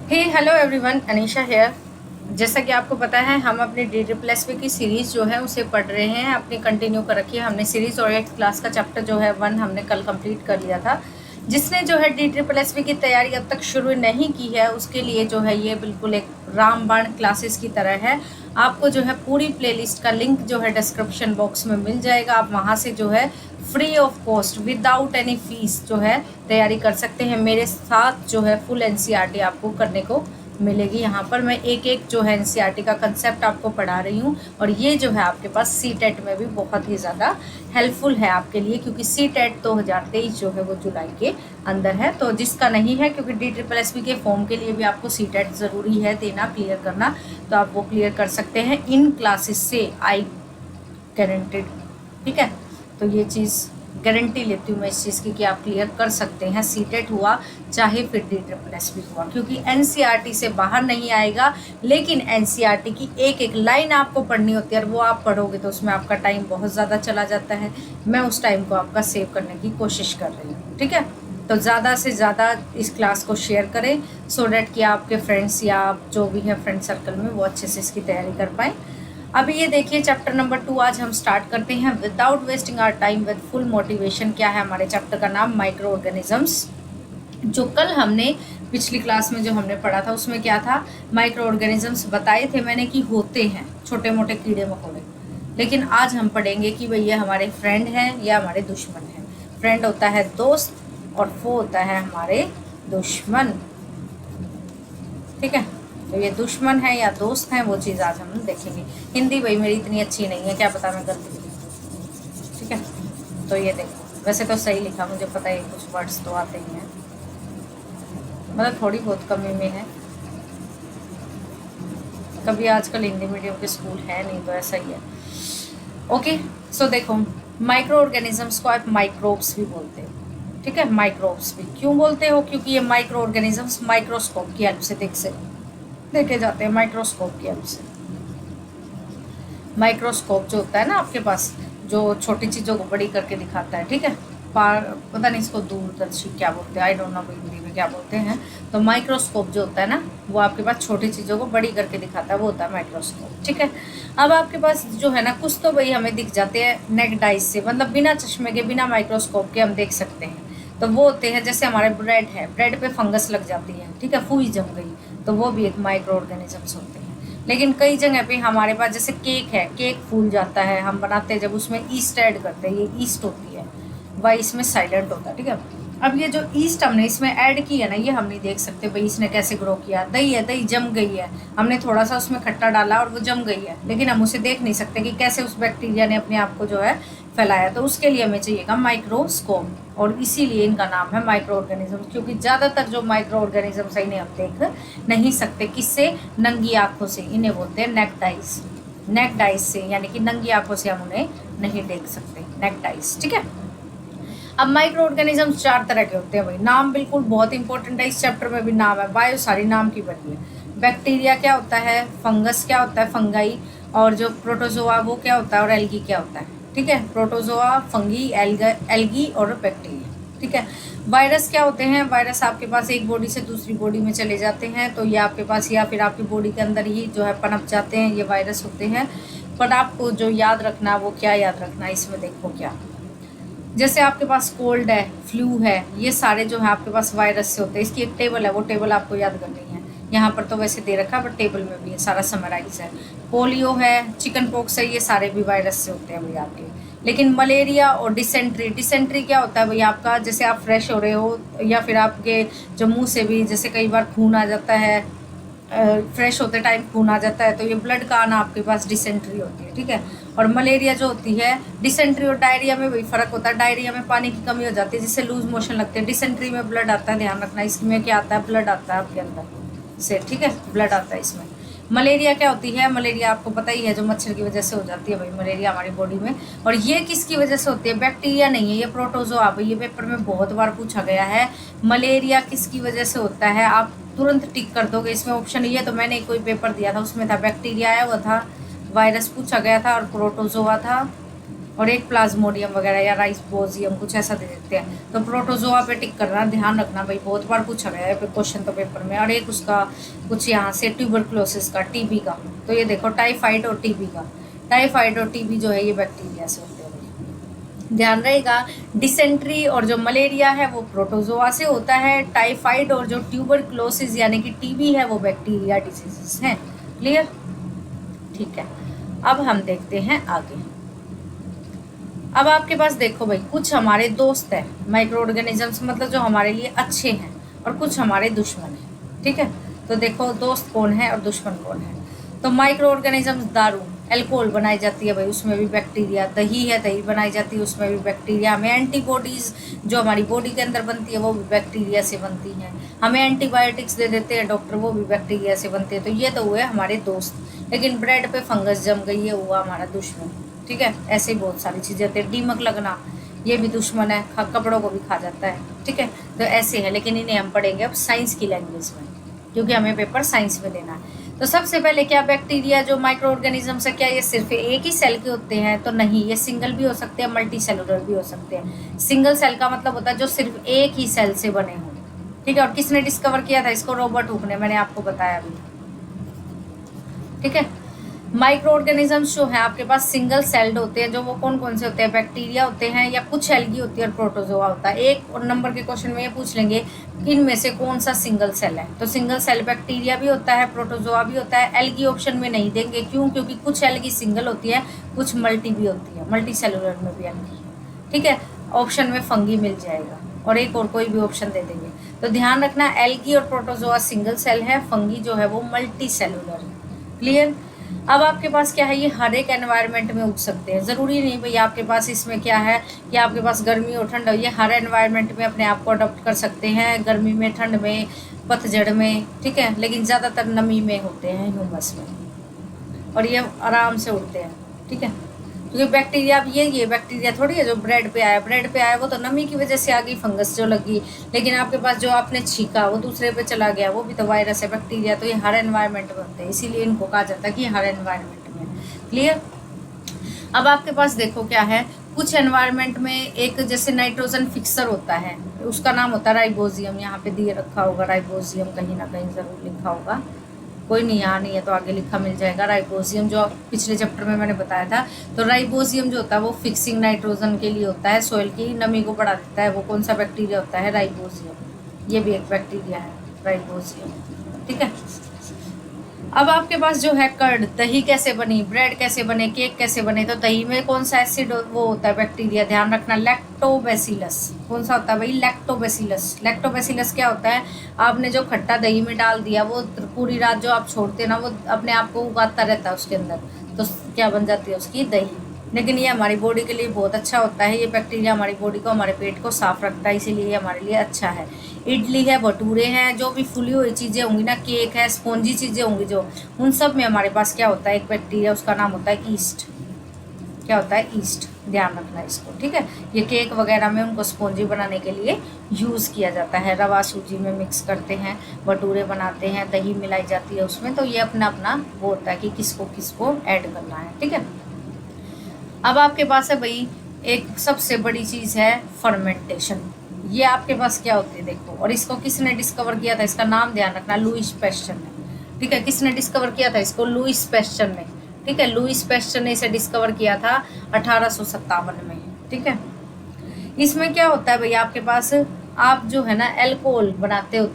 हे hello everyone, Anisha hair. जैसा कि आपको पता है, हम अपने DSSP की सीरीज़ जो है उसे पढ़ रहे हैं, अपनी कंटिन्यू कर रखी है हमने सीरीज़। और 8th क्लास का चैप्टर जो है 1 हमने कल कंप्लीट कर लिया था। जिसने जो है DSSP की तैयारी अब तक शुरू नहीं की है, उसके लिए जो है ये बिल्कुल एक रामबाण क्लासेस की तरह है। आपको जो है पूरी प्लेलिस्ट का लिंक जो है डिस्क्रिप्शन बॉक्स में मिल जाएगा। आप वहाँ से जो है free of cost without any fees जो है तैयारी कर सकते हैं। मेरे साथ जो है फुल NCERT आपको करने को मिलेगी। यहाँ पर मैं एक एक जो है NCERT का कंसेप्ट आपको पढ़ा रही हूँ। और ये जो है आपके पास CTET में भी बहुत ही ज़्यादा हेल्पफुल है आपके लिए, क्योंकि CTET 2023 जो है वो जुलाई के अंदर है। तो जिसका नहीं है, क्योंकि DSSP के फॉर्म के लिए भी आपको CTET ज़रूरी है देना, क्लियर करना, तो आप वो क्लियर कर सकते हैं इन क्लासेस से, आई गारंटेड। ठीक है, तो ये चीज़ गारंटी लेती हूँ मैं इस चीज़ की कि आप क्लियर कर सकते हैं। CTET हुआ चाहे फिर DSSP हुआ, क्योंकि NCERT से बाहर नहीं आएगा। लेकिन NCERT की एक एक लाइन आपको पढ़नी होती है, और वो आप पढ़ोगे तो उसमें आपका टाइम बहुत ज़्यादा चला जाता है। मैं उस टाइम को आपका सेव करने की कोशिश कर रही हूँ। ठीक है, तो ज़्यादा से ज़्यादा इस क्लास को शेयर करें, सो डैट कि आपके फ्रेंड्स या आप जो भी है फ्रेंड सर्कल में वो अच्छे से इसकी तैयारी कर पाएँ। अभी ये देखिए चैप्टर नंबर 2 आज हम स्टार्ट करते हैं without wasting our time with full motivation. क्या है हमारे चैप्टर का नाम? Microorganisms. जो कल हमने पिछली क्लास में जो हमने पढ़ा था उसमें क्या था, माइक्रो ऑर्गेनिजम्स बताए थे मैंने कि होते हैं छोटे मोटे कीड़े मकोड़े। लेकिन आज हम पढ़ेंगे कि भाई ये हमारे फ्रेंड हैं या हमारे दुश्मन हैं। फ्रेंड होता है दोस्त, और फो होता है हमारे दुश्मन। ठीक है, तो ये दुश्मन है या दोस्त हैं, वो चीज़ आज हम देखेंगे। हिंदी भाई मेरी इतनी अच्छी नहीं है, क्या पता मैं गलती की। ठीक है, तो ये देखो, वैसे तो सही लिखा, मुझे पता है कुछ वर्ड्स तो आते ही हैं, मतलब थोड़ी बहुत कमी में है। कभी आजकल हिंदी मीडियम के स्कूल है नहीं, तो ऐसा ही है। ओके, सो देखो, माइक्रो ऑर्गेनिजम्स को आप माइक्रोब्स भी बोलते हैं। ठीक है, माइक्रोब्स भी क्यों बोलते हो? क्योंकि ये माइक्रो ऑर्गेनिजम्स माइक्रोस्कोप की हेल्प से देखे जाते हैं। माइक्रोस्कोप की हेल्प से, माइक्रोस्कोप जो होता है ना आपके पास, जो छोटी चीज़ों को बड़ी करके दिखाता है। ठीक है, पार पता नहीं इसको दूरदर्शी क्या बोलते हैं, आई डोंट नो हिंदी में क्या बोलते हैं। तो माइक्रोस्कोप जो होता है ना, वो आपके पास छोटी चीज़ों को बड़ी करके दिखाता है, वो होता है माइक्रोस्कोप। ठीक है, अब आपके पास जो है ना, कुछ तो भाई हमें दिख जाते हैं नेक्ड आइज से, मतलब बिना चश्मे के, बिना माइक्रोस्कोप के हम देख सकते हैं। तो वो होते हैं, जैसे हमारे ब्रेड है, ब्रेड पे फंगस लग जाती है, ठीक है, फूई जम गई, तो वो भी एक माइक्रो ऑर्गेनिजम्स होते हैं। लेकिन कई जगह पे हमारे पास, जैसे केक है, केक फूल जाता है, हम बनाते हैं जब उसमें ईस्ट ऐड करते हैं, ये ईस्ट होती है, वाई इसमें साइलेंट होता है। ठीक है, अब ये जो ईस्ट हमने इसमें ऐड की है ना, ये हम नहीं देख सकते भाई इसने कैसे ग्रो किया। दही है, दही जम गई है, हमने थोड़ा सा उसमें खट्टा डाला और वो जम गई है, लेकिन हम उसे देख नहीं सकते कि कैसे उस बैक्टीरिया ने अपने आप को जो है फैलाया। तो उसके लिए हमें चाहिएगा माइक्रोस्कोप, और इसीलिए इनका नाम है माइक्रो ऑर्गेनिज्म, क्योंकि ज़्यादातर जो माइक्रो ऑर्गेनिज्म इन्हें हम देख नहीं सकते। किससे? नंगी आँखों से। इन्हें बोलते हैं नेक्ड आइज। नेक्ड आइज से, यानी कि नंगी आँखों से हम उन्हें नहीं देख सकते, नेक्ड आइज। ठीक है, अब माइक्रो ऑर्गेनिजम्स 4 तरह के होते हैं भाई। नाम बिल्कुल बहुत इंपॉर्टेंट है, इस चैप्टर में भी नाम है, बायो सारी नाम की बनी है। बैक्टीरिया क्या होता है, फंगस क्या होता है, फंगाई, और जो प्रोटोजोआ वो क्या होता है, और एल्गी क्या होता है। ठीक है, प्रोटोजोआ, फंगी, एल्गी और बैक्टीरिया। ठीक है, वायरस क्या होते हैं? वायरस आपके पास एक बॉडी से दूसरी बॉडी में चले जाते हैं, तो ये आपके पास या फिर आपकी बॉडी के अंदर ही जो है पनप जाते हैं, ये वायरस होते हैं। पर आपको जो याद रखना, वो क्या याद रखना, इसमें देखो क्या, जैसे आपके पास कोल्ड है, फ्लू है, ये सारे जो है आपके पास वायरस से होते हैं। इसकी एक टेबल है, वो टेबल आपको याद करनी है। यहाँ पर तो वैसे दे रखा है, बट टेबल में भी है, सारा समराइज है। पोलियो है, चिकन पॉक्स है, ये सारे भी वायरस से होते हैं भाई आपके। लेकिन मलेरिया और डिसेंट्री, डिसेंट्री क्या होता है भाई आपका, जैसे आप फ्रेश हो रहे हो, या फिर आपके जो मुँह से भी जैसे कई बार खून आ जाता है, फ्रेश होते टाइम खून आ जाता है, तो ये ब्लड का आना आपके पास डिसेंट्री होती है। ठीक है, और मलेरिया जो होती है, डिसेंट्री और डायरिया में वही फ़र्क होता है। डायरिया में पानी की कमी हो जाती है, जिससे लूज मोशन लगते हैं। डिसेंट्री में ब्लड आता है, ध्यान रखना, इसमें क्या आता है, ब्लड आता है आपके अंदर से। ठीक है, ब्लड आता है इसमें। मलेरिया क्या होती है? मलेरिया आपको पता ही है, जो मच्छर की वजह से हो जाती है भाई मलेरिया हमारी बॉडी में। और ये किसकी वजह से होती है? बैक्टीरिया नहीं है, ये प्रोटोजोआ। भाई ये पेपर में बहुत बार पूछा गया है, मलेरिया किसकी वजह से होता है, आप तुरंत टिक कर दोगे इसमें। ऑप्शन ये, तो मैंने कोई पेपर दिया था उसमें था बैक्टीरिया है, वो था, वायरस पूछा गया था, और प्रोटोजोआ था, और एक प्लाज्मोडियम वगैरह या राइबोजियम कुछ ऐसा दे देते हैं। तो प्रोटोजोआ पे टिक करना, ध्यान रखना भाई, बहुत बार पूछा गया है क्वेश्चन तो पेपर में। और एक उसका कुछ यहाँ से ट्यूबरक्लोसिस का, टीबी का, तो ये देखो टाइफाइड और टीबी का। टाइफाइड और टीबी जो है ये बैक्टीरिया से होते हैं भाई, ध्यान रहेगा। डिसेंट्री और जो मलेरिया है वो प्रोटोजोआ से होता है। टाइफाइड और जो ट्यूबरक्लोसिस यानी कि टीबी है वो बैक्टीरिया डिजीजेस हैं। क्लियर? ठीक है, अब हम देखते हैं आगे। अब आपके पास देखो भाई, कुछ हमारे दोस्त हैं माइक्रो ऑर्गेनिजम्स, मतलब जो हमारे लिए अच्छे हैं, और कुछ हमारे दुश्मन हैं। ठीक है, तो देखो दोस्त कौन है और दुश्मन कौन है। तो माइक्रो ऑर्गेनिजम्स, दारू, अल्कोहल बनाई जाती है भाई, उसमें भी बैक्टीरिया। दही है, दही बनाई जाती है, उसमें भी बैक्टीरिया। हमें एंटीबॉडीज़ जो हमारी बॉडी के अंदर बनती है वो भी बैक्टीरिया से बनती हैं। हमें एंटीबायोटिक्स दे देते हैं डॉक्टर, वो भी बैक्टीरिया से बनते हैं। तो ये तो हुए हमारे दोस्त। लेकिन ब्रेड पे फंगस जम गई, ये हुआ हमारा दुश्मन। ठीक है, ऐसे ही बहुत सारी चीज़ें होती है। दीमक लगना, ये भी दुश्मन है, कपड़ों को भी खा जाता है। ठीक है, तो ऐसे है, लेकिन इन्हें हम पढ़ेंगे अब साइंस की लैंग्वेज में, क्योंकि हमें पेपर साइंस में देना है। तो सबसे पहले क्या बैक्टीरिया जो माइक्रो ऑर्गेनिजम्स है, क्या ये सिर्फ एक ही सेल के होते हैं? तो नहीं, ये सिंगल भी हो सकते हैं, मल्टी सेलुलर भी हो सकते हैं। सिंगल सेल का मतलब होता है जो सिर्फ एक ही सेल से बने हों। ठीक है, और किसने डिस्कवर किया था इसको? रॉबर्ट हुक ने, मैंने आपको बताया अभी। ठीक है, माइक्रो ऑर्गेनिजम्स जो है आपके पास सिंगल सेल्ड होते हैं, जो वो कौन कौन से होते हैं? बैक्टीरिया होते हैं, या कुछ एल्गी होती है, और प्रोटोजोआ होता है। एक और नंबर के क्वेश्चन में ये पूछ लेंगे कि इनमें से कौन सा सिंगल सेल है। तो सिंगल सेल बैक्टीरिया भी होता है, प्रोटोजोआ भी होता है। एल्गी ऑप्शन में नहीं देंगे, क्यों? क्योंकि कुछ एल्गी सिंगल होती है, कुछ मल्टी भी होती है, मल्टी सेलुलर में भी एल्गी। ठीक है, ऑप्शन में फंगी मिल जाएगा, और एक और कोई भी ऑप्शन दे देंगे। तो ध्यान रखना, एल्गी और प्रोटोजोआ सिंगल सेल है, फंगी जो है वो मल्टी सेलुलर है। क्लियर? अब आपके पास क्या है, ये हर एक एनवायरनमेंट में उग सकते हैं। ज़रूरी नहीं भाई आपके पास इसमें क्या है कि आपके पास गर्मी और ठंड हो, ये हर एनवायरनमेंट में अपने आप को अडॉप्ट कर सकते हैं, गर्मी में, ठंड में, पतझड़ में। ठीक है, लेकिन ज़्यादातर नमी में होते हैं, ह्यूमस में, और ये आराम से उड़ते हैं। ठीक है, क्योंकि बैक्टीरिया, अब ये बैक्टीरिया थोड़ी है जो ब्रेड पे आया। ब्रेड पे आया वो तो नमी की वजह से आ गई, फंगस जो लगी। लेकिन आपके पास जो आपने छीका वो दूसरे पे चला गया, वो भी तो वायरस है, बैक्टीरिया। तो ये हर एनवायरनमेंट में होते हैं, इसीलिए इनको कहा जाता है कि हर एनवायरनमेंट में। क्लियर? अब आपके पास देखो क्या है, कुछ एनवायरनमेंट में एक जैसे नाइट्रोजन फिक्सर होता है, उसका नाम होता है राइबोजियम। यहाँ पे दिए रखा होगा राइबोजियम, कहीं ना कहीं ज़रूर लिखा होगा, कोई नहीं, यहाँ नहीं है तो आगे लिखा मिल जाएगा। राइबोजियम जो पिछले चैप्टर में मैंने बताया था। तो राइबोजियम जो होता है वो फिक्सिंग नाइट्रोजन के लिए होता है, सोइल की नमी को बढ़ा देता है। वो कौन सा बैक्टीरिया होता है? राइबोजियम। ये भी एक बैक्टीरिया है, राइबोजियम। ठीक है, अब आपके पास जो है कर्ड, दही कैसे बनी, ब्रेड कैसे बने, केक कैसे बने? तो दही में कौन सा एसिड वो होता है, बैक्टीरिया, ध्यान रखना, लैक्टोबैसिलस। कौन सा होता है भाई? लैक्टोबैसिलस। लैक्टोबैसिलस क्या होता है? आपने जो खट्टा दही में डाल दिया, वो पूरी रात जो आप छोड़ते ना, वो अपने आप को उगाता रहता है उसके अंदर, तो क्या बन जाती है उसकी? दही। लेकिन ये हमारी बॉडी के लिए बहुत अच्छा होता है, ये बैक्टीरिया हमारी बॉडी को, हमारे पेट को साफ रखता है, इसीलिए ये हमारे लिए अच्छा है। इडली है, भटूरे हैं, जो भी फुली हुई चीज़ें होंगी ना, केक है, स्पॉन्जी चीज़ें होंगी जो, उन सब में हमारे पास क्या होता है? एक बैक्टीरिया, उसका नाम होता है ईस्ट। क्या होता है? ईस्ट। ध्यान रखना इसको। ठीक है, ये केक वगैरह में उनको स्पॉन्जी बनाने के लिए यूज़ किया जाता है। रवा सूजी में मिक्स करते हैं, भटूरे बनाते हैं, दही मिलाई जाती है उसमें। तो ये अपना अपना वो होता है कि किसको किसको ऐड करना है। ठीक है, अब आपके पास है भाई एक सबसे बड़ी चीज़ है फर्मेंटेशन। ये आपके पास क्या होती है देखो, और इसको किसने डिस्कवर किया था? इसका नाम ध्यान रखना, लुईस पैस्चर ने। ठीक है, किसने डिस्कवर किया था इसको? लुईस पैस्चर ने। ठीक है, लुईस पैस्चर ने इसे डिस्कवर किया था 1857 में। ठीक है, इसमें क्या होता है भैया, आपके पास आप जो है ना अल्कोहल बनाते हो,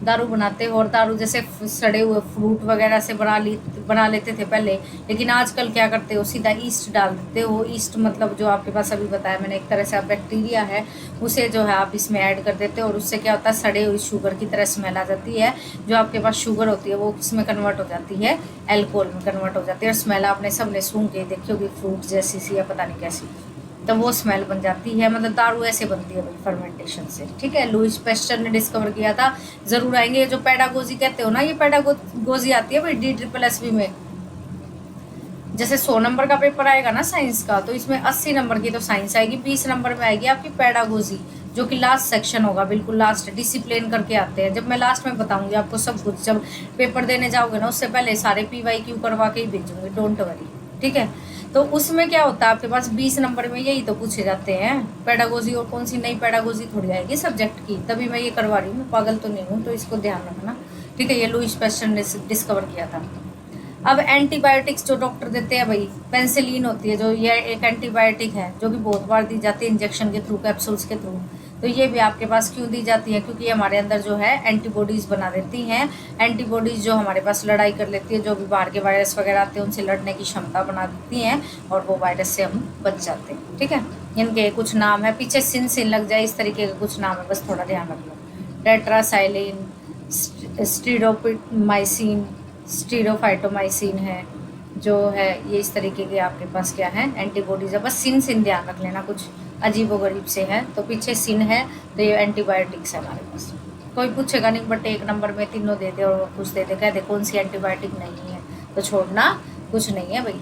दारू बनाते हो, और दारू जैसे सड़े हुए फ्रूट वगैरह से बना लेते थे पहले। लेकिन आजकल क्या करते हो, सीधा ईस्ट डाल देते हो। ईस्ट मतलब जो आपके पास अभी बताया मैंने, एक तरह से आप बैक्टीरिया है, उसे जो है आप इसमें ऐड कर देते हो, और उससे क्या होता है? सड़े हुई शुगर की तरह स्मेल आ जाती है। जो आपके पास शुगर होती है वो किसमें कन्वर्ट हो जाती है? अल्कोहल में कन्वर्ट हो जाती है। और स्मेल आपने सबने सूंघ के देखी होगी, फ्रूट जैसी सी या पता नहीं कैसी, तो वो स्मेल बन जाती है। मतलब दारू ऐसे बनती है भाई, फर्मेंटेशन से। ठीक है, लुईस पैस्चर ने डिस्कवर किया था। ज़रूर आएंगे, जो पेडागोजी कहते हो ना, ये पेडागोजी आती है भाई DSSB में। जैसे 100 नंबर का पेपर आएगा ना साइंस का, तो इसमें 80 नंबर की तो साइंस आएगी, 20 नंबर में आएगी आपकी पेडागोजी, जो कि लास्ट सेक्शन होगा, बिल्कुल लास्ट। डिसिप्लिन करके आते हैं, जब मैं लास्ट में बताऊंगी आपको सब कुछ। जब पेपर देने जाओगे ना, उससे पहले सारे PYQ करवा के ही भेजूंगी, डोंट वरी। ठीक है। तो उसमें क्या होता है आपके पास 20 नंबर में यही तो पूछे जाते हैं पेडागोजी, और कौन सी नई पेडागोजी थोड़ी आएगी सब्जेक्ट की, तभी मैं ये करवा रही हूँ, मैं पागल तो नहीं हूँ, तो इसको ध्यान रखना, ठीक है। ये लुईस पैस्चर ने डिस्कवर किया था। अब एंटीबायोटिक्स जो डॉक्टर देते हैं भाई, पेंसिलिन होती है जो, ये एक एंटीबायोटिक है जो कि बहुत बार दी जाती है इंजेक्शन के थ्रू, कैप्सूल्स के थ्रू। तो ये भी आपके पास क्यों दी जाती है, क्योंकि ये हमारे अंदर जो है एंटीबॉडीज़ बना देती हैं। एंटीबॉडीज़ जो हमारे पास लड़ाई कर लेती है, जो भी बाहर के वायरस वगैरह आते हैं उनसे लड़ने की क्षमता बना देती हैं, और वो वायरस से हम बच जाते हैं, ठीक है। इनके कुछ नाम है, पीछे सिन सिन लग जाए इस तरीके के कुछ नाम है, बस थोड़ा ध्यान रख लो। टेट्रासाइलिन, स्टीरोपिमाइसिन, स्टीरोफाइटोमाइसिन है जो है, ये इस तरीके के आपके पास क्या है एंटीबॉडीज़ है। बस सिन सिन ध्यान रख लेना, कुछ अजीब व गरीब से है, तो पीछे सिन है, तो ये एंटीबायोटिक्स है हमारे पास। कोई पूछेगा नहीं, बट एक नंबर में तीनों दे दे और कुछ दे दे, कह दे कौन सी एंटीबायोटिक नहीं है, तो छोड़ना कुछ नहीं है भाई।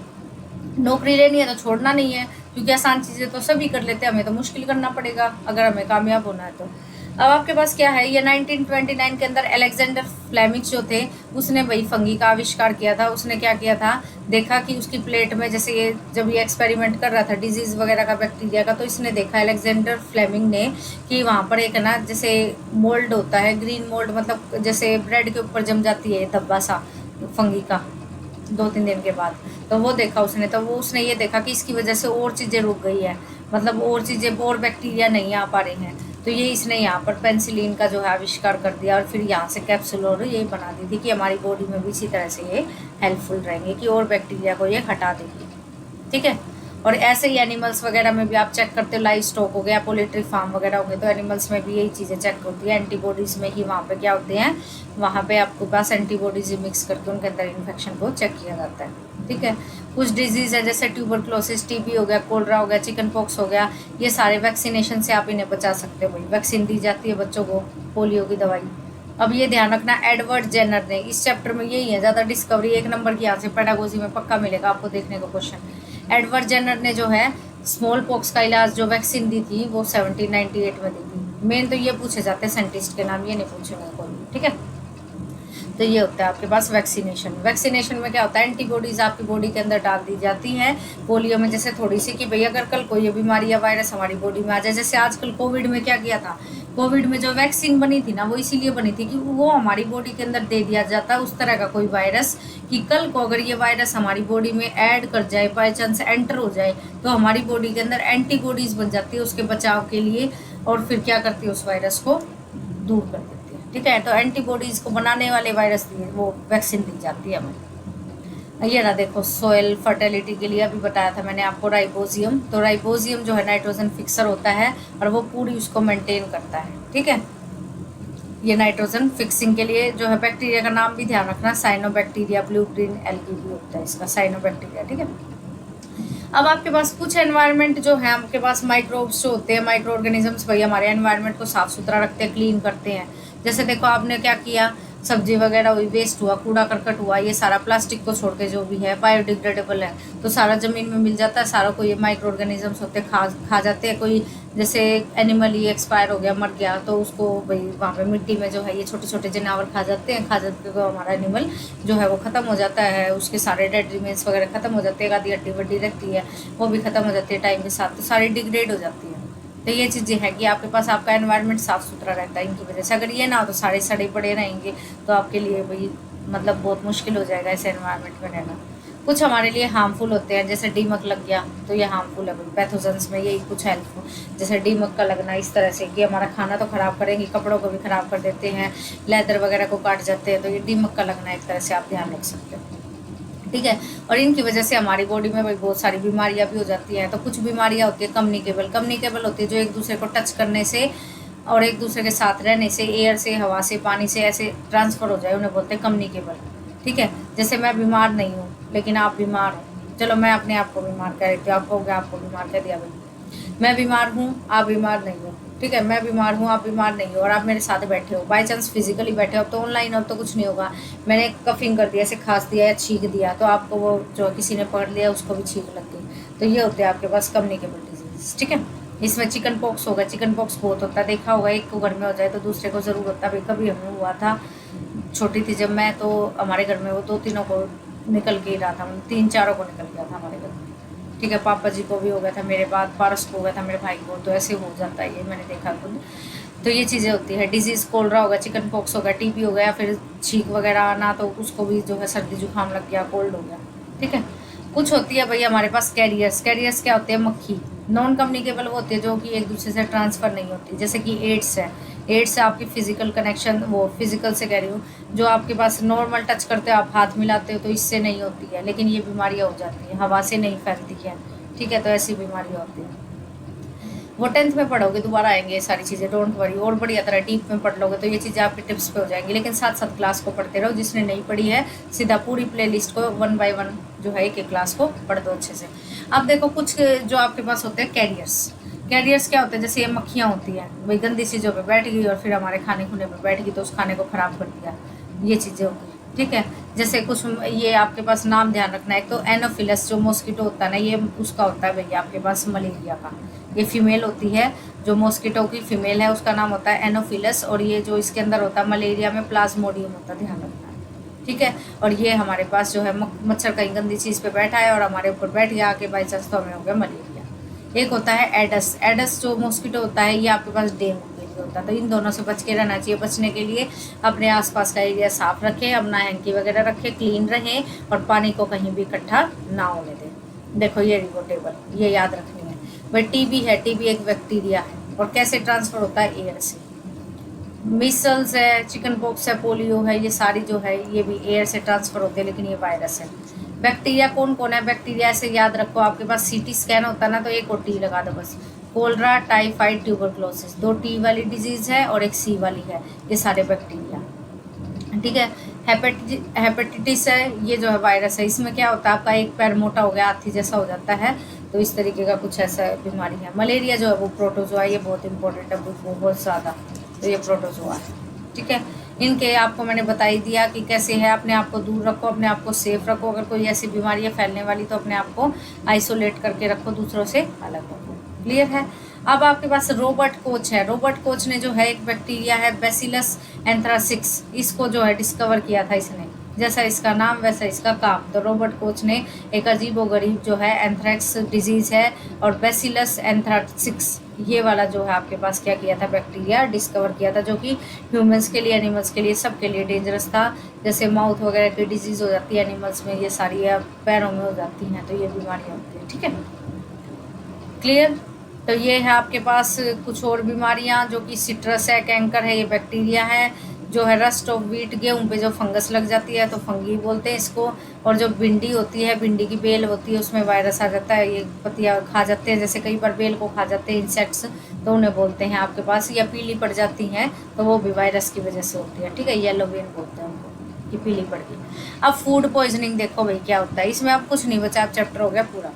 नौकरी लेनी है तो छोड़ना नहीं है, क्योंकि आसान चीज़ें तो सभी कर लेते हैं, हमें तो मुश्किल करना पड़ेगा अगर हमें कामयाब होना है तो। अब आपके पास क्या है, ये 1929 के अंदर अलेक्जेंडर फ्लेमिंग जो थे, उसने वही फंगी का आविष्कार किया था। उसने क्या किया था, देखा कि उसकी प्लेट में, जैसे ये जब ये एक्सपेरिमेंट कर रहा था डिजीज़ वगैरह का, बैक्टीरिया का, तो इसने देखा अलेक्जेंडर फ्लेमिंग ने कि वहाँ पर एक ना जैसे मोल्ड होता है, ग्रीन मोल्ड, मतलब जैसे ब्रेड के ऊपर जम जाती है धब्बा सा फंगी का 2-3 दिन के बाद, तो वो देखा उसने। तो वो उसने ये देखा कि इसकी वजह से और चीज़ें रुक गई है, मतलब और चीज़ें, और बैक्टीरिया नहीं आ पा रहे हैं, तो ये इसने यहाँ पर पेंसिलिन का जो है आविष्कार कर दिया, और फिर यहाँ से कैप्सूल और ये बना दी थी कि हमारी बॉडी में भी इसी तरह से ये हेल्पफुल रहेंगे कि और बैक्टीरिया को ये हटा देगी, ठीक है। और ऐसे ही एनिमल्स वगैरह में भी आप चेक करते हो, लाइव स्टॉक हो गया, पोल्ट्री फार्म वगैरह हो गए, तो एनिमल्स में भी यही चीज़ें चेक होती है। एंटीबॉडीज़ में ही वहाँ पे क्या होते हैं, वहाँ पे आपके पास एंटीबॉडीज मिक्स करके उनके अंदर इन्फेक्शन को चेक किया जाता है, ठीक है। कुछ डिजीज़ है जैसे ट्यूबरक्लोसिस, टीबी हो गया, कोलरा हो गया, चिकन पॉक्स हो गया, ये सारे वैक्सीनेशन से आप इन्हें बचा सकते हो भाई। वैक्सीन दी जाती है बच्चों को, पोलियो की दवाई। अब ये ध्यान रखना, एडवर्ड जेनर ने, इस चैप्टर में यही है ज़्यादा डिस्कवरी, 1 नंबर की यहाँ से पेडागोजी में पक्का मिलेगा आपको देखने को क्वेश्चन। एडवर्ड जेनर ने जो है स्मॉल पॉक्स का इलाज जो वैक्सीन दी थी वो 1798 में दी थी। मेन तो ये पूछे जाते हैं साइंटिस्ट के नाम, ये नहीं पूछेंगे कोई, ठीक है। तो ये होता है आपके पास वैक्सीनेशन। वैक्सीनेशन में क्या होता है, एंटीबॉडीज़ आपकी बॉडी के अंदर डाल दी जाती हैं। पोलियो में जैसे थोड़ी सी कि भैया अगर कल कोई ये बीमारी या वायरस हमारी बॉडी में आ जाए, जैसे आजकल कोविड में क्या किया था, कोविड में जो वैक्सीन बनी थी ना, वो इसीलिए बनी थी कि वो हमारी बॉडी के अंदर दे दिया जाता है उस तरह का कोई वायरस, कि कल को अगर ये वायरस हमारी बॉडी में ऐड कर जाए, बाई चांस एंटर हो जाए, तो हमारी बॉडी के अंदर एंटीबॉडीज़ बन जाती है उसके बचाव के लिए, और फिर क्या करती है, उस वायरस को दूर कर देती है, ठीक है। तो एंटीबॉडीज़ को बनाने वाले वायरस दिए वो वैक्सीन दी जाती है हमें। ये ना देखो, सोयल फर्टिलिटी के लिए अभी बताया था मैंने आपको राइबोजियम, तो राइबोजियम जो है नाइट्रोजन फिक्सर होता है और वो पूरी उसको मेंटेन करता है, ठीक है। ये नाइट्रोजन फिक्सिंग के लिए जो है, बैक्टीरिया का नाम भी ध्यान रखना, साइनोबैक्टीरिया, ब्लू ग्रीन एल्गी भी होता है इसका, साइनोबैक्टीरिया, ठीक है। अब आपके पास कुछ एनवायरनमेंट जो है, आपके पास माइक्रोब्स जो होते हैं, माइक्रो ऑर्गेनिजम्स, भाई हमारे एनवायरनमेंट को साफ़ सुथरा रखते हैं, क्लीन करते हैं। जैसे देखो आपने क्या किया, सब्जी वगैरह हुई, वेस्ट हुआ, कूड़ा करकट हुआ, ये सारा प्लास्टिक को छोड़ के जो भी है बायोडिग्रेडेबल है, तो सारा ज़मीन में मिल जाता है, सारा को ये माइक्रो ऑर्गेनिजम्स होते हैं, खा जाते हैं। कोई जैसे एनिमल ही एक्सपायर हो गया, मर गया, तो उसको भाई वहाँ पे मिट्टी में जो है ये छोटे छोटे जानवर खा जाते हैं, तो हमारा एनिमल जो है वो ख़त्म हो जाता है, उसके सारे डेड रिमेन्स वगैरह ख़त्म हो जाते हैं, आधी हड्डी वड्डी रहती है वो भी ख़त्म हो जाती है टाइम के साथ, तो सारी डिग्रेड हो जाती है। तो ये चीज़ें है कि आपके पास आपका एनवायरनमेंट साफ़ सुथरा रहता है इनकी वजह से। अगर ये ना हो तो सारे सड़े पड़े रहेंगे, तो आपके लिए भाई मतलब बहुत मुश्किल हो जाएगा ऐसे एनवायरनमेंट में रहना। कुछ हमारे लिए हार्मफुल होते हैं, जैसे डीमक लग गया तो ये हार्मफुल है भाई। पैथोजेंस में यही कुछ हेल्पफुल, जैसे डीमक का लगना इस तरह से कि हमारा खाना तो ख़राब करेंगे, कपड़ों को भी ख़राब कर देते हैं, लेदर वगैरह को काट जाते हैं, तो ये डीमक का लगना एक तरह से आप ध्यान रख सकते हो, ठीक है। और इनकी वजह से हमारी बॉडी में भाई बहुत सारी बीमारियां भी हो जाती हैं। तो कुछ बीमारियां होती है कम्युनिकेबल होती है, जो एक दूसरे को टच करने से और एक दूसरे के साथ रहने से, एयर से, हवा से, पानी से ऐसे ट्रांसफ़र हो जाए, उन्हें बोलते हैं कम्युनिकेबल, ठीक है। जैसे मैं बीमार नहीं हूँ लेकिन आप बीमार हो, चलो मैं अपने आप को बीमार कह देती हूँ, आप कहोगे आपको बीमार कह दिया भाई, मैं बीमार हूँ आप बीमार नहीं हो, ठीक है। मैं बीमार हूँ आप बीमार नहीं हो, और आप मेरे साथ बैठे हो, बाई चांस फिजिकली बैठे हो, अब तो ऑनलाइन हो तो कुछ नहीं होगा, मैंने कफिंग कर दिया, ऐसे खांस दिया या छींक दिया, तो आपको वो जो किसी ने पकड़ लिया उसको भी छींक लग गई, तो ये होते हैं आपके पास कम्युनिकेबल डिजीज, ठीक है। इसमें चिकन पॉक्स होगा, चिकन पॉक्स बहुत होता है, देखा होगा, एक को घर में हो जाए तो दूसरे को ज़रूर होता है भाई। कभी हमें हुआ था, छोटी थी जब मैं, तो हमारे घर में वो 2-3 को निकल के ही रहा था, 3-4 को निकल गया था हमारे ठीक है, पापा जी को भी हो गया था, मेरे बाद पारस को हो गया था, मेरे भाई को, तो ऐसे हो जाता है, ये मैंने देखा खुद। तो ये चीज़ें होती है, डिजीज़ कोलरा हो गया, चिकन पॉक्स हो गया, टीबी हो गया, फिर छींक वगैरह आना, तो उसको भी जो है सर्दी जुकाम लग गया, कोल्ड हो गया। ठीक है, कुछ होती है भाई हमारे पास कैरियर्स। कैरियर्स क्या होते हैं? मक्खी। नॉन कम्युनिकेबल वो होती है जो कि एक दूसरे से ट्रांसफ़र नहीं होती, जैसे कि एड्स है। एड्स से आपकी फिजिकल कनेक्शन, वो फिजिकल से कह रही हूँ, जो आपके पास नॉर्मल टच करते हो, आप हाथ मिलाते हो, तो इससे नहीं होती है, लेकिन ये बीमारियाँ हो जाती हैं, हवा से नहीं फैलती है। ठीक है, तो ऐसी बीमारियाँ होती हैं। वो 10th में पढ़ोगे, दोबारा आएंगे ये सारी चीज़ें, डोंट वरी। और बढ़िया तरह डीप में पढ़ लोगे तो ये चीज़ें आपके टिप्स पे हो जाएंगी, लेकिन साथ साथ क्लास को पढ़ते रहो। जिसने नहीं पढ़ी है, सीधा पूरी प्लेलिस्ट को 1 बाय 1 जो है एक क्लास को पढ़ दो अच्छे से। अब देखो कुछ जो आपके पास होते हैं कैरियर्स। कैरियर्स क्या होते हैं? जैसे ये मक्खियाँ होती हैं, वही गंदी चीज़ों पे बैठ गई और फिर हमारे खाने खुने पे बैठ गई, तो उस खाने को ख़राब कर दिया, ये चीज़ें होती हैं। ठीक है, जैसे कुछ ये आपके पास नाम ध्यान रखना है। एक तो एनोफिलस जो मॉस्किटो होता है ना, ये उसका होता है भैया आपके पास मलेरिया का। ये फीमेल होती है, जो मॉस्किटो की फीमेल है, उसका नाम होता है एनोफिलस, और ये जो इसके अंदर होता है मलेरिया में प्लाज्मोडियम होता है, ध्यान रखना है। ठीक है, और ये हमारे पास जो है मच्छर कहीं गंदी चीज़ पे बैठा है और हमारे ऊपर बैठ गया आके, बाई चांस तो हमें हो गया मलेरिया। एक होता है एडस। एडस जो मॉस्किटो होता है, ये आपके पास डेंगू के लिए होता है, तो इन दोनों से बच के रहना चाहिए। बचने के लिए अपने आसपास का एरिया साफ रखें, अपना हैंकी वगैरह रखें, क्लीन रहें, और पानी को कहीं भी इकट्ठा ना होने दें। देखो ये रिगो टेबल, ये याद रखनी है भाई। टीबी है, टीबी एक बैक्टीरिया है, और कैसे ट्रांसफ़र होता है? एयर से। मिसल्स है, चिकन पॉक्स है, पोलियो है, ये सारी जो है ये भी एयर से ट्रांसफ़र होते हैं, लेकिन ये वायरस है। बैक्टीरिया कौन कौन है? बैक्टीरिया से याद रखो, आपके पास सीटी स्कैन होता है ना, तो एक और टी लगा दो बस। कोलरा, टाइफाइड, ट्यूबरक्लोसिस, 2 टी वाली डिजीज़ है और एक सी वाली है, ये सारे बैक्टीरिया। ठीक है, हेपेटिटिस है, ये जो है वायरस है। इसमें क्या होता है? आपका एक पैर मोटा हो गया, हाथी जैसा हो जाता है, तो इस तरीके का कुछ ऐसा बीमारी है। मलेरिया जो है वो प्रोटोजोआ, ये बहुत इंपॉर्टेंट है, बहुत ज़्यादा, तो ये प्रोटोजोआ है। ठीक है, इनके आपको मैंने बता ही दिया कि कैसे है। अपने आप को दूर रखो, अपने आप को सेफ रखो। अगर कोई ऐसी बीमारी है फैलने वाली, तो अपने आप को आइसोलेट करके रखो, दूसरों से अलग रखो। क्लियर है? अब आपके पास रोबर्ट कोच है। रोबर्ट कोच ने जो है एक बैक्टीरिया है बैसिलस एंथ्रासिस, इसको जो है डिस्कवर किया था इसने। जैसा इसका नाम वैसा इसका काम। तो रोबर्ट कोच ने एक अजीबोगरीब जो है एंथ्रेक्स डिजीज़ है और बैसिलस एंथ्रासिस, ये वाला जो है आपके पास क्या किया था? बैक्टीरिया डिस्कवर किया था, जो कि ह्यूमंस के लिए, एनिमल्स के लिए, सब के लिए डेंजरस था। जैसे माउथ वगैरह की डिजीज़ हो जाती है एनिमल्स में, ये सारी पैरों में हो जाती हैं, तो ये बीमारियाँ होती हैं। ठीक है, क्लियर? तो ये है आपके पास कुछ और बीमारियां, जो कि सिट्रस है, कैंकर है, ये बैक्टीरिया है। जो है रस्ट ऑफ व्हीट, गेहूँ पे जो फंगस लग जाती है, तो फंगी बोलते हैं इसको। और जो भिंडी होती है, भिंडी की बेल होती है, उसमें वायरस आ जाता है, ये पत्तियाँ खा जाते हैं, जैसे कई बार बेल को खा जाते हैं इंसेक्ट्स, तो उन्हें बोलते हैं आपके पास। या पीली पड़ जाती हैं, तो वो भी वायरस की वजह से होती है। ठीक है, येलो वेन बोलते हैं उनको, कि पीली पड़ गई। अब फूड पॉइजनिंग देखो भाई क्या होता है इसमें। अब कुछ नहीं बचा, अब चैप्टर हो गया पूरा।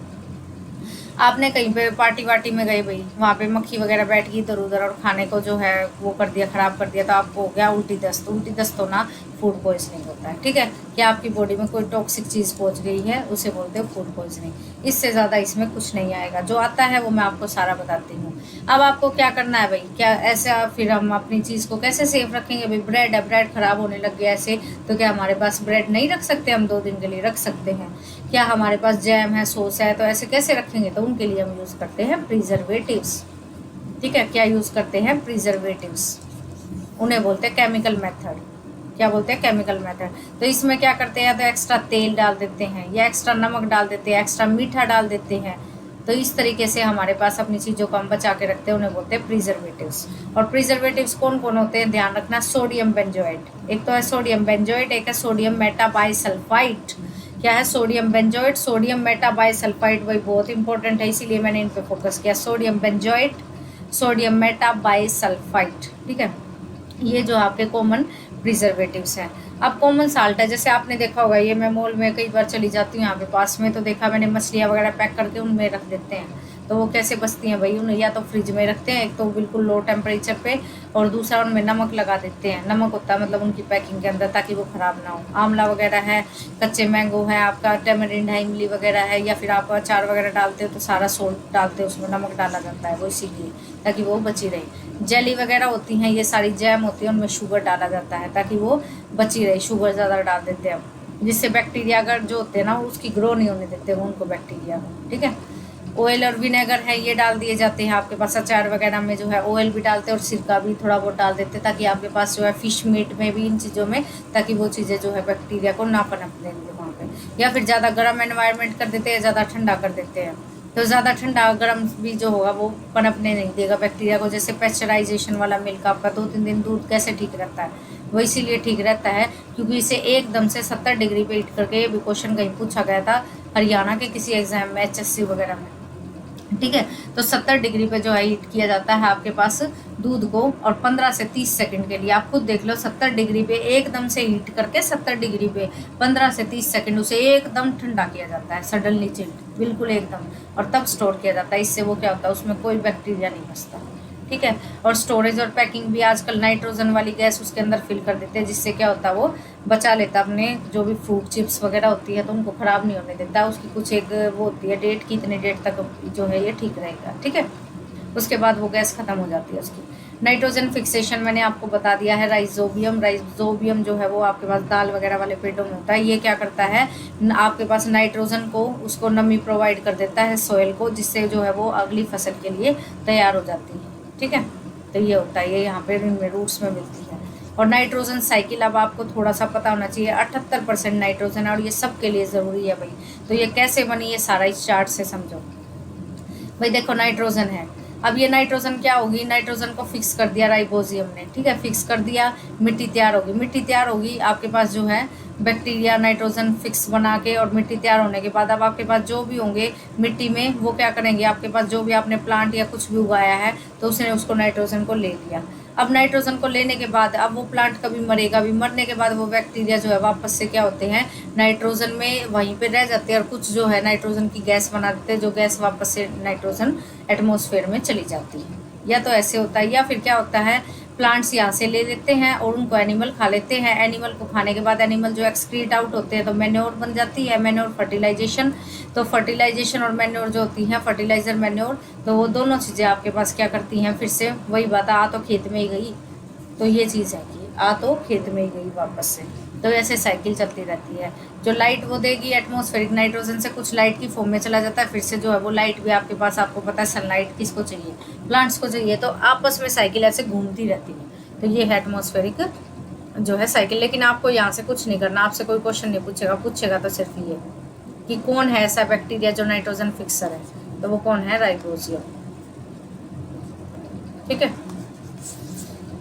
आपने कहीं पे पार्टी वार्टी में गए भाई, वहाँ पे मक्खी वगैरह बैठ गई इधर उधर, और खाने को जो है वो कर दिया, ख़राब कर दिया, तो आपको हो गया उल्टी दस्त। उल्टी दस्त होना फूड पॉइजनिंग होता है। ठीक है, कि आपकी बॉडी में कोई टॉक्सिक चीज़ पहुँच गई है, उसे बोलते हैं फूड पॉइजनिंग। इससे ज़्यादा इसमें कुछ नहीं आएगा, जो आता है वो मैं आपको सारा बताती हूँ। अब आपको क्या करना है भाई? क्या ऐसा फिर हम अपनी चीज़ को कैसे सेफ रखेंगे भाई? ब्रेड है, ब्रेड ख़राब होने लग गया ऐसे, तो क्या हमारे पास ब्रेड नहीं रख सकते? हम 2 दिन के लिए रख सकते हैं। क्या हमारे पास जैम है, सॉस है, तो ऐसे कैसे रखेंगे? तो उनके लिए हम यूज़ करते हैं प्रिजर्वेटिव्स। ठीक है, क्या यूज़ करते हैं? प्रिजर्वेटिव्स। उन्हें बोलते हैं केमिकल मेथड। क्या बोलते हैं? Chemical method. तो इसमें क्या करते हैं? तो एक्स्ट्रा तेल डाल देते हैं, या एक्स्ट्रा नमक डाल देते हैं, एक्स्ट्रा मीठा डाल देते हैं। तो इस तरीके से हमारे पास अपनी चीज़ों को हम बचा के रखते हैं, उन्हें बोलते हैं प्रिजर्वेटिव्स। और प्रिजर्वेटिव्स कौन कौन होते हैं? ध्यान रखना, सोडियम बेंजोएट। एक तो है सोडियम बेंजोएट, एक है सोडियम मेटाबाइसल्फाइड। क्या है? सोडियम बेंजोएट, सोडियम मेटाबाइसल्फाइड, वही बहुत इंपॉर्टेंट है, इसीलिए मैंने इन पे फोकस किया। Sodium benzoate, sodium metabisulphite. ठीक है, ये जो आपके कॉमन प्रिजर्वेटिव्स हैं। अब कॉमन साल्ट है, जैसे आपने देखा होगा, ये मैं मॉल में कई बार चली जाती हूँ यहाँ पे पास में, तो देखा मैंने मछलियाँ वगैरह पैक करके उनमें रख देते हैं। तो वो कैसे बचती हैं भाई? उन्हें या तो फ्रिज में रखते हैं, एक तो बिल्कुल लो टेम्परेचर पे, और दूसरा उनमें नमक लगा देते हैं। नमक होता है मतलब उनकी पैकिंग के अंदर, ताकि वो ख़राब ना हो। आंवला वगैरह है, कच्चे मैंगो है, आपका टेमरिंड है, इमली वगैरह है, या फिर आप अचार वगैरह डालते हो तो सारा सोल्ट डालते हो, उसमें नमक डाला जाता है, वो इसीलिए ताकि वो बची रहे। जेली वगैरह होती हैं, ये सारी जैम होती है, उनमें शुगर डाला जाता है ताकि वो बची रहे। शुगर ज़्यादा डाल देते हैं, जिससे बैक्टीरिया अगर जो होते हैं ना, उसकी ग्रो नहीं होने देते वो उनको बैक्टीरिया को। ठीक है, ऑयल और विनेगर है ये डाल दिए जाते हैं आपके पास। अचार वगैरह में जो है ऑयल भी डालते हैं और सिरका भी थोड़ा बहुत डाल देते हैं, ताकि आपके पास जो है फिश मीट में भी, इन चीज़ों में, ताकि वो चीज़ें जो है बैक्टीरिया को ना पनप देंगे वहाँ पे। या फिर ज़्यादा गर्म एनवायरनमेंट कर देते हैं, ज़्यादा ठंडा कर देते हैं, तो ज़्यादा ठंडा गर्म भी जो होगा वो पनपने नहीं देगा बैक्टीरिया को। जैसे पेस्चराइजेशन वाला मिल्क आपका 2-3 दिन दूध कैसे ठीक रहता है, वो इसीलिए ठीक रहता है क्योंकि इसे एकदम से 70 डिग्री पे हीट करके, ये भी क्वेश्चन कहीं पूछा गया था हरियाणा के किसी एग्जाम में, HSC वगैरह में, ठीक है। तो 70 डिग्री पे जो है हीट किया जाता है आपके पास दूध को, और 15 से 30 सेकंड के लिए। आप खुद देख लो, 70 डिग्री पे एकदम से हीट करके 70 डिग्री पे 15 से 30 सेकंड उसे एकदम ठंडा किया जाता है, सडनली चिल्ड, बिल्कुल एकदम, और तब स्टोर किया जाता है। इससे वो क्या होता है, उसमें कोई बैक्टीरिया नहीं बचता, ठीक है। और स्टोरेज और पैकिंग भी आजकल नाइट्रोजन वाली गैस उसके अंदर फिल कर देते हैं, जिससे क्या होता है वो बचा लेता है अपने जो भी फ्रूट चिप्स वगैरह होती है, तो उनको ख़राब नहीं होने देता। उसकी कुछ एक वो होती है डेट की, इतनी डेट तक जो है ये ठीक रहेगा, ठीक है। उसके बाद वो गैस ख़त्म हो जाती है उसकी। नाइट्रोजन फिक्सेशन मैंने आपको बता दिया है। राइजोबियम जो है वो आपके पास दाल वगैरह वाले पेड़ों में होता है। ये क्या करता है, आपके पास नाइट्रोजन को, उसको नमी प्रोवाइड कर देता है सॉइल को, जिससे जो है वो अगली फसल के लिए तैयार हो जाती है, ठीक है। तो ये होता है, ये यहाँ पे इनमें रूट्स में मिलती है। और नाइट्रोजन साइकिल अब आपको थोड़ा सा पता होना चाहिए। 78% नाइट्रोजन, और ये सब के लिए ज़रूरी है भाई। तो ये कैसे बनी, ये सारा इस चार्ट से समझो भाई। देखो नाइट्रोजन है, अब ये नाइट्रोजन क्या होगी, नाइट्रोजन को फिक्स कर दिया राइबोजियम ने, ठीक है, फिक्स कर दिया, मिट्टी तैयार होगी। मिट्टी तैयार होगी आपके पास जो है बैक्टीरिया नाइट्रोजन फिक्स बना के, और मिट्टी तैयार होने के बाद अब आपके पास जो भी होंगे मिट्टी में, वो क्या करेंगे, आपके पास जो भी आपने प्लांट या कुछ भी उगाया है, तो उसने उसको नाइट्रोजन को ले लिया। अब नाइट्रोजन को लेने के बाद अब वो प्लांट कभी मरेगा भी, मरने के बाद वो बैक्टीरिया जो है वापस से क्या होते हैं, नाइट्रोजन में वहीं पे रह जाते हैं, और कुछ जो है नाइट्रोजन की गैस बना देते हैं, जो गैस वापस से नाइट्रोजन एटमॉस्फेयर में चली जाती है। या तो ऐसे होता है, या फिर क्या होता है, प्लांट्स यहाँ से ले लेते हैं और उनको एनिमल खा लेते हैं। एनिमल को खाने के बाद एनिमल जो एक्सक्रीट आउट होते हैं, तो मैन्योर बन जाती है, मैन्योर फर्टिलाइजेशन। तो फर्टिलाइजेशन और मैन्योर जो होती हैं, फर्टिलाइजर मैन्योर, तो वो दोनों चीज़ें आपके पास क्या करती हैं, फिर से वही बात, आ तो खेत में ही गई। तो ये चीज़ है कि आ तो खेत में ही गई वापस से। तो ऐसे साइकिल चलती रहती है। जो लाइट वो देगी एटमॉस्फेरिक नाइट्रोजन से कुछ लाइट की फॉर्म में चला जाता है, फिर से जो है वो लाइट भी आपके पास, आपको पता है सनलाइट किसको चाहिए, प्लांट्स को चाहिए, तो आपस में साइकिल ऐसे घूमती रहती है। तो ये है एटमॉस्फेरिक जो है साइकिल। लेकिन आपको यहाँ से कुछ नहीं करना, आपसे कोई क्वेश्चन नहीं पूछेगा तो सिर्फ ये कि कौन है ऐसा बैक्टीरिया जो नाइट्रोजन फिक्सर है, तो वो कौन है, राइबोजियम, ठीक है।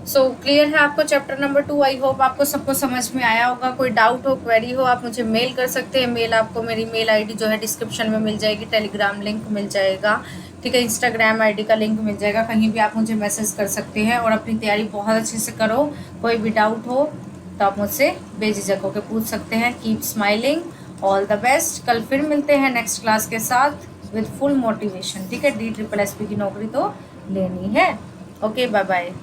सो क्लियर है आपको चैप्टर नंबर 2। आई होप आपको सबको समझ में आया होगा। कोई डाउट हो, क्वेरी हो, आप मुझे मेल कर सकते हैं। मेल आपको, मेरी मेल आईडी जो है डिस्क्रिप्शन में मिल जाएगी, टेलीग्राम लिंक मिल जाएगा, ठीक है, इंस्टाग्राम आईडी का लिंक मिल जाएगा, कहीं भी आप मुझे मैसेज कर सकते हैं। और अपनी तैयारी बहुत अच्छे से करो। कोई भी डाउट हो तो आप मुझसे बेझिझक होकर पूछ सकते हैं। Keep smiling, all the best. कल फिर मिलते हैं नेक्स्ट क्लास के साथ विद फुल मोटिवेशन, ठीक है। DSSS की नौकरी तो लेनी है। Okay, bye bye.